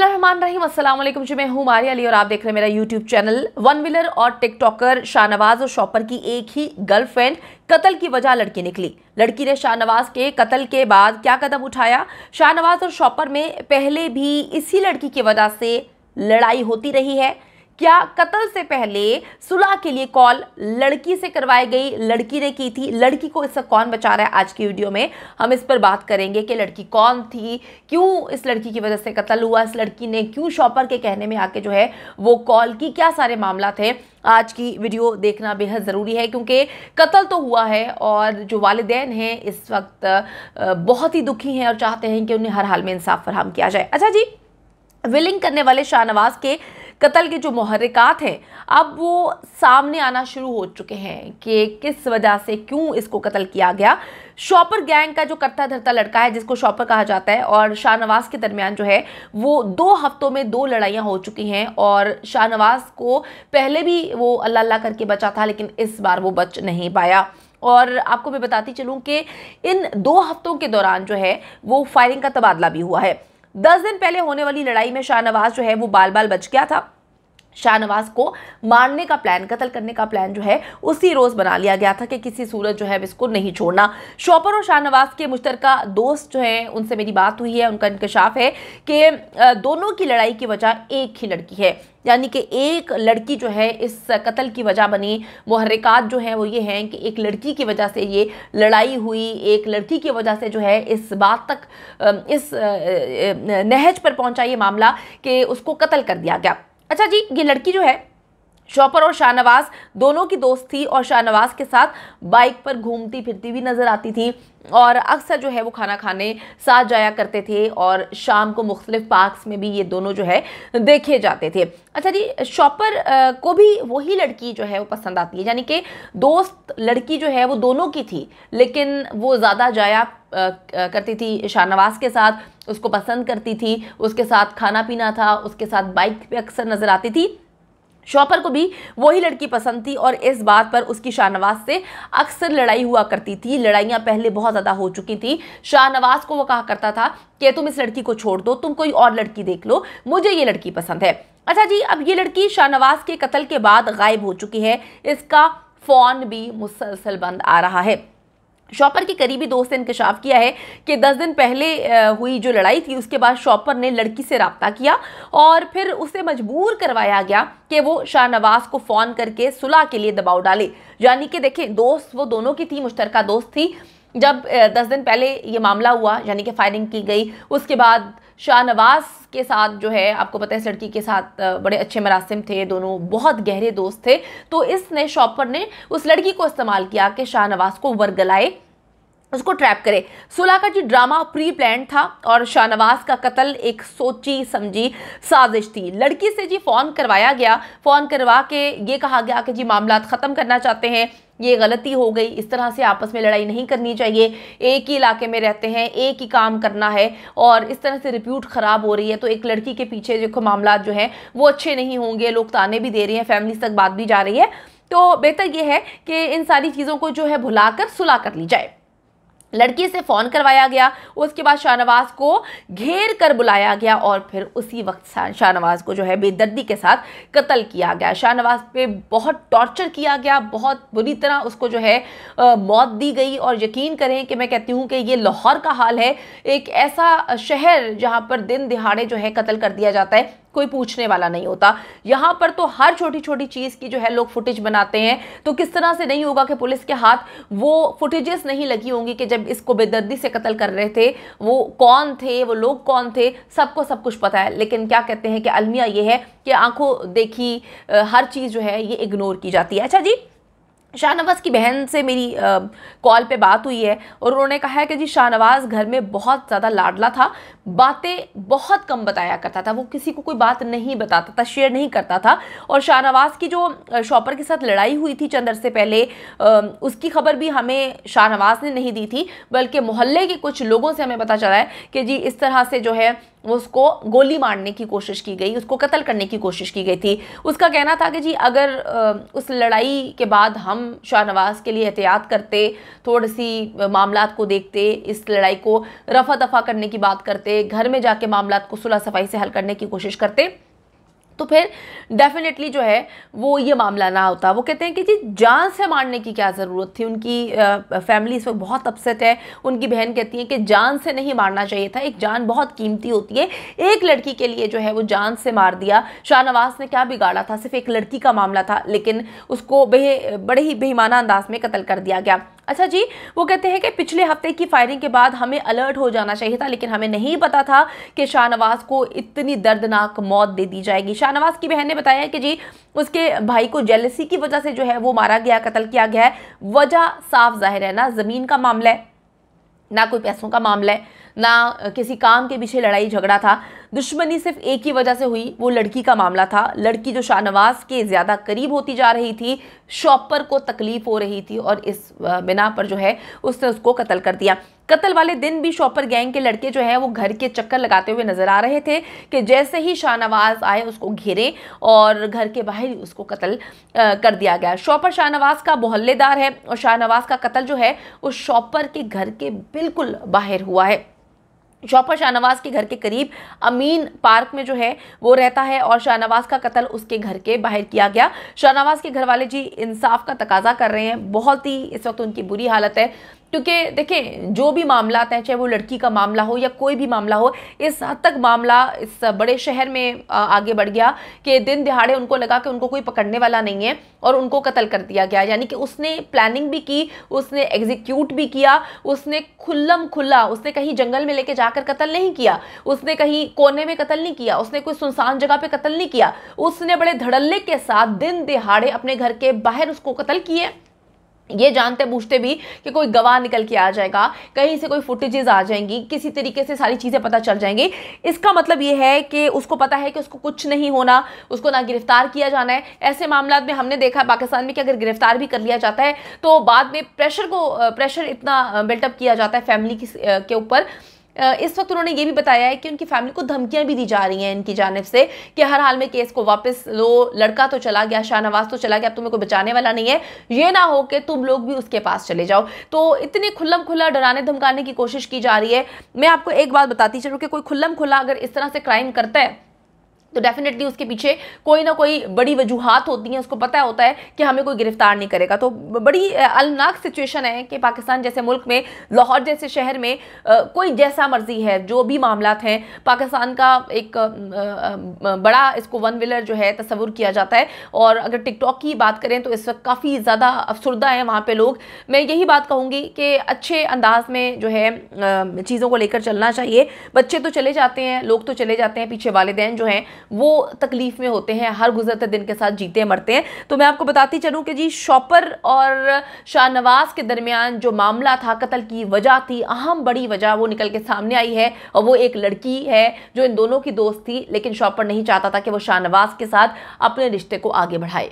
रहीम अस्सलाम वालेकुम जी, मैं हूं मारिया अली और आप देख रहे हैं मेरा यूट्यूब चैनल। वन व्हीलर और टिकटॉकर शाहनवाज और शॉपर की एक ही गर्लफ्रेंड कत्ल की वजह लड़की निकली। लड़की ने शाहनवाज के कत्ल के बाद क्या कदम उठाया? शाहनवाज और शॉपर में पहले भी इसी लड़की की वजह से लड़ाई होती रही है। क्या कत्ल से पहले सुलह के लिए कॉल लड़की से करवाई गई, लड़की ने की थी? लड़की को इससे कौन बचा रहा है? आज की वीडियो में हम इस पर बात करेंगे कि लड़की कौन थी, क्यों इस लड़की की वजह से कत्ल हुआ, इस लड़की ने क्यों शॉपर के कहने में आके जो है वो कॉल की, क्या सारे मामला थे। आज की वीडियो देखना बेहद ज़रूरी है क्योंकि कत्ल तो हुआ है और जो वालिदैन हैं इस वक्त बहुत ही दुखी हैं और चाहते हैं कि उन्हें हर हाल में इंसाफ फराहम किया जाए। अच्छा जी, विलिंग करने वाले शाहनवाज के कत्ल के जो मुहर्रिकात हैं अब वो सामने आना शुरू हो चुके हैं कि किस वजह से, क्यों इसको कत्ल किया गया। शॉपर गैंग का जो करता धरता लड़का है जिसको शॉपर कहा जाता है और शाहनवाज के दरमियान जो है वो 2 हफ्तों में 2 लड़ाइयाँ हो चुकी हैं और शाहनवाज को पहले भी वो अल्लाह अल्लाह करके बचा था लेकिन इस बार वो बच नहीं पाया। और आपको मैं बताती चलूँ कि इन 2 हफ्तों के दौरान जो है वो फायरिंग का तबादला भी हुआ है। 10 दिन पहले होने वाली लड़ाई में शाहनवाज जो है वो बाल बाल बच गया था। शाहनवाज को मारने का प्लान, कत्ल करने का प्लान जो है उसी रोज बना लिया गया था कि किसी सूरत जो है इसको नहीं छोड़ना। शॉपर और शाहनवाज के मुश्तरका दोस्त जो हैं उनसे मेरी बात हुई है, उनका इंकशाफ है कि दोनों की लड़ाई की वजह एक ही लड़की है, यानी कि एक लड़की जो है इस कत्ल की वजह बनी। मुहर्रिकात जो हैं वो ये हैं कि एक लड़की की वजह से ये लड़ाई हुई, एक लड़की की वजह से जो है इस बात तक इस नहज पर पहुंचा ये मामला कि उसको कत्ल कर दिया गया। अच्छा जी, ये लड़की जो है शॉपर और शाहनवाज दोनों की दोस्त थी और शाहनवाज के साथ बाइक पर घूमती फिरती भी नज़र आती थी और अक्सर जो है वो खाना खाने साथ जाया करते थे और शाम को मुख्तलिफ पार्क्स में भी ये दोनों जो है देखे जाते थे। अच्छा जी, शॉपर को भी वही लड़की जो है वो पसंद आती है, यानी कि दोस्त लड़की जो है वो दोनों की थी लेकिन वो ज़्यादा जाया करती थी शाहनवाज के साथ, उसको पसंद करती थी, उसके साथ खाना पीना था, उसके साथ बाइक पे अक्सर नज़र आती थी। शॉपर को भी वही लड़की पसंद थी और इस बात पर उसकी शाहनवाज से अक्सर लड़ाई हुआ करती थी। लड़ाइयाँ पहले बहुत ज़्यादा हो चुकी थी। शाहनवाज को वो कहा करता था कि तुम इस लड़की को छोड़ दो, तुम कोई और लड़की देख लो, मुझे ये लड़की पसंद है। अच्छा जी, अब ये लड़की शाहनवाज के कत्ल के बाद गायब हो चुकी है, इसका फ़ोन भी मुसलसल बंद आ रहा है। शॉपर के करीबी दोस्त ने इंकशाफ किया है कि 10 दिन पहले हुई जो लड़ाई थी उसके बाद शॉपर ने लड़की से रब्ता किया और फिर उसे मजबूर करवाया गया कि वो शाहनवाज को फ़ोन करके सुलह के लिए दबाव डाले। यानी कि देखें, दोस्त वो दोनों की थी, मुश्तरका दोस्त थी। जब 10 दिन पहले ये मामला हुआ यानी कि फायरिंग की गई, उसके बाद शाहनवाज के साथ जो है आपको पता है इस लड़की के साथ बड़े अच्छे मरासिम थे, दोनों बहुत गहरे दोस्त थे। तो इसने शॉपर ने उस लड़की को इस्तेमाल किया कि शाहनवाज को वरगलाए, उसको ट्रैप करे। सुलह का जो ड्रामा प्री प्लान था और शाहनवाज का कत्ल एक सोची समझी साजिश थी। लड़की से जी फ़ोन करवाया गया, फ़ोन करवा के ये कहा गया कि जी मामला ख़त्म करना चाहते हैं, ये गलती हो गई, इस तरह से आपस में लड़ाई नहीं करनी चाहिए, एक ही इलाके में रहते हैं, एक ही काम करना है और इस तरह से रिप्यूट ख़राब हो रही है तो एक लड़की के पीछे जो मामला जो हैं वो अच्छे नहीं होंगे, लोग ताने भी दे रहे हैं, फैमिली तक बात भी जा रही है, तो बेहतर ये है कि इन सारी चीज़ों को जो है भुलाकर सुलह कर ली जाए। लड़की से फ़ोन करवाया गया, उसके बाद शाहनवाज को घेर कर बुलाया गया और फिर उसी वक्त शाहनवाज को जो है बेदर्दी के साथ कत्ल किया गया। शाहनवाज पे बहुत टॉर्चर किया गया, बहुत बुरी तरह उसको जो है मौत दी गई। और यकीन करें कि मैं कहती हूँ कि ये लाहौर का हाल है, एक ऐसा शहर जहाँ पर दिन दिहाड़े जो है कत्ल कर दिया जाता है, कोई पूछने वाला नहीं होता। यहाँ पर तो हर छोटी छोटी चीज़ की जो है लोग फुटेज बनाते हैं, तो किस तरह से नहीं होगा कि पुलिस के हाथ वो फुटेजेस नहीं लगी होंगी कि जब इसको बेदर्दी से कत्ल कर रहे थे, वो कौन थे, वो लोग कौन थे, सबको सब कुछ पता है। लेकिन क्या कहते हैं कि अलमिया ये है कि आंखों देखी हर चीज़ जो है ये इग्नोर की जाती है। अच्छा जी, शाहनवाज की बहन से मेरी कॉल पे बात हुई है और उन्होंने कहा है कि जी शाहनवाज घर में बहुत ज़्यादा लाडला था, बातें बहुत कम बताया करता था, वो किसी को कोई बात नहीं बताता था, शेयर नहीं करता था। और शाहनवाज की जो शॉपर के साथ लड़ाई हुई थी चंद अरसे पहले, उसकी खबर भी हमें शाहनवाज ने नहीं दी थी बल्कि मोहल्ले के कुछ लोगों से हमें पता चला है कि जी इस तरह से जो है उसको गोली मारने की कोशिश की गई, उसको कत्ल करने की कोशिश की गई थी। उसका कहना था कि जी अगर उस लड़ाई के बाद हम शाहनवाज के लिए एहतियात करते, थोड़ी सी मामलात को देखते, इस लड़ाई को रफा दफा करने की बात करते करते, घर में जाके मामलात को सुलह सफाई से हल करने की कोशिश करते, तो फिर डेफिनेटली जो है वो ये मामला ना होता। वो कहते हैं कि जी जान से मारने की क्या ज़रूरत थी। उनकी फैमिली इस वक्त बहुत अपसेट है। उनकी बहन कहती है कि जान से नहीं मारना चाहिए था, एक जान बहुत कीमती होती है। एक लड़की के लिए जो है वो जान से मार दिया। शाहनवाज ने क्या बिगाड़ा था, सिर्फ एक लड़की का मामला था, लेकिन उसको बड़े ही बेईमाना अंदाज में कत्ल कर दिया गया। अच्छा जी, वो कहते हैं कि पिछले हफ्ते की फायरिंग के बाद हमें अलर्ट हो जाना चाहिए था, लेकिन हमें नहीं पता था कि शाहनवाज को इतनी दर्दनाक मौत दे दी जाएगी। शाहनवाज की बहन ने बताया कि जी उसके भाई को जेलसी की वजह से जो है वो मारा गया, कत्ल किया गया है। वजह साफ जाहिर है, ना ज़मीन का मामला है, ना कोई पैसों का मामला है, ना किसी काम के पीछे लड़ाई झगड़ा था। दुश्मनी सिर्फ एक ही वजह से हुई, वो लड़की का मामला था। लड़की जो शाहनवाज के ज़्यादा करीब होती जा रही थी, शॉपर को तकलीफ हो रही थी और इस बिना पर जो है उसने उसको कत्ल कर दिया। कत्ल वाले दिन भी शॉपर गैंग के लड़के जो है वो घर के चक्कर लगाते हुए नजर आ रहे थे कि जैसे ही शाहनवाज आए उसको घेरे और घर के बाहर ही उसको कत्ल कर दिया गया। शॉपर शाहनवाज का मोहल्लेदार है और शाहनवाज का कत्ल जो है उस शॉपर के घर के बिल्कुल बाहर हुआ है। शॉपर शाहनवाज के घर के करीब अमीन पार्क में जो है वो रहता है और शाहनवाज का कत्ल उसके घर के बाहर किया गया। शाहनवाज के घर वाले जी इंसाफ का तकाजा कर रहे हैं। बहुत ही इस वक्त उनकी बुरी हालत है, क्योंकि देखें जो भी मामला हैं, चाहे वो लड़की का मामला हो या कोई भी मामला हो, इस हद तक मामला इस बड़े शहर में आगे बढ़ गया कि दिन दिहाड़े उनको लगा कि उनको कोई पकड़ने वाला नहीं है और उनको कत्ल कर दिया गया। यानी कि उसने प्लानिंग भी की, उसने एग्जीक्यूट भी किया, उसने खुल्लम खुल्ला, उसने कहीं जंगल में लेके जाकर कत्ल नहीं किया, उसने कहीं कोने में कत्ल नहीं किया, उसने कोई सुनसान जगह पे कत्ल नहीं किया, उसने बड़े धड़ल्ले के साथ दिन दिहाड़े अपने घर के बाहर उसको कत्ल किए, ये जानते बूझते भी कि कोई गवाह निकल के आ जाएगा, कहीं से कोई फुटेजेस आ जाएंगी, किसी तरीके से सारी चीज़ें पता चल जाएंगी। इसका मतलब ये है कि उसको पता है कि उसको कुछ नहीं होना, उसको ना गिरफ्तार किया जाना है। ऐसे मामला में हमने देखा पाकिस्तान में कि अगर गिरफ्तार भी कर लिया जाता है तो बाद में प्रेशर इतना बिल्टअप किया जाता है फैमिली के ऊपर। इस वक्त उन्होंने ये भी बताया है कि उनकी फैमिली को धमकियां भी दी जा रही हैं इनकी जानिब से कि हर हाल में केस को वापस लो, लड़का तो चला गया, शाहनवाज तो चला गया, अब तुम्हें कोई बचाने वाला नहीं है, ये ना हो कि तुम लोग भी उसके पास चले जाओ। तो इतनी खुल्लम खुल्ला डराने धमकाने की कोशिश की जा रही है। मैं आपको एक बात बताती चलूं कि कोई खुल्लम खुल्ला अगर इस तरह से क्राइम करता है तो डेफिनेटली उसके पीछे कोई ना कोई बड़ी वजूहात होती हैं, उसको पता होता है कि हमें कोई गिरफ्तार नहीं करेगा। तो बड़ी अलनाक सिचुएशन है कि पाकिस्तान जैसे मुल्क में, लाहौर जैसे शहर में कोई जैसा मर्जी है, जो भी मामलात हैं, पाकिस्तान का एक बड़ा इसको वन व्हीलर जो है तस्वुर किया जाता है। और अगर टिकटॉक की बात करें तो इस वक्त काफ़ी ज़्यादा अफसरदा हैं वहाँ पे लोग। मैं यही बात कहूँगी कि अच्छे अंदाज में जो है चीज़ों को लेकर चलना चाहिए। बच्चे तो चले जाते हैं, लोग तो चले जाते हैं, पीछे वालिदैन जो हैं वो तकलीफ में होते हैं, हर गुजरते दिन के साथ जीते मरते हैं। तो मैं आपको बताती चलूं कि जी शॉपर और शाहनवाज के दरमियान जो मामला था, कत्ल की वजह थी, अहम बड़ी वजह वो निकल के सामने आई है और वो एक लड़की है जो इन दोनों की दोस्त थी, लेकिन शॉपर नहीं चाहता था कि वो शाहनवाज के साथ अपने रिश्ते को आगे बढ़ाए।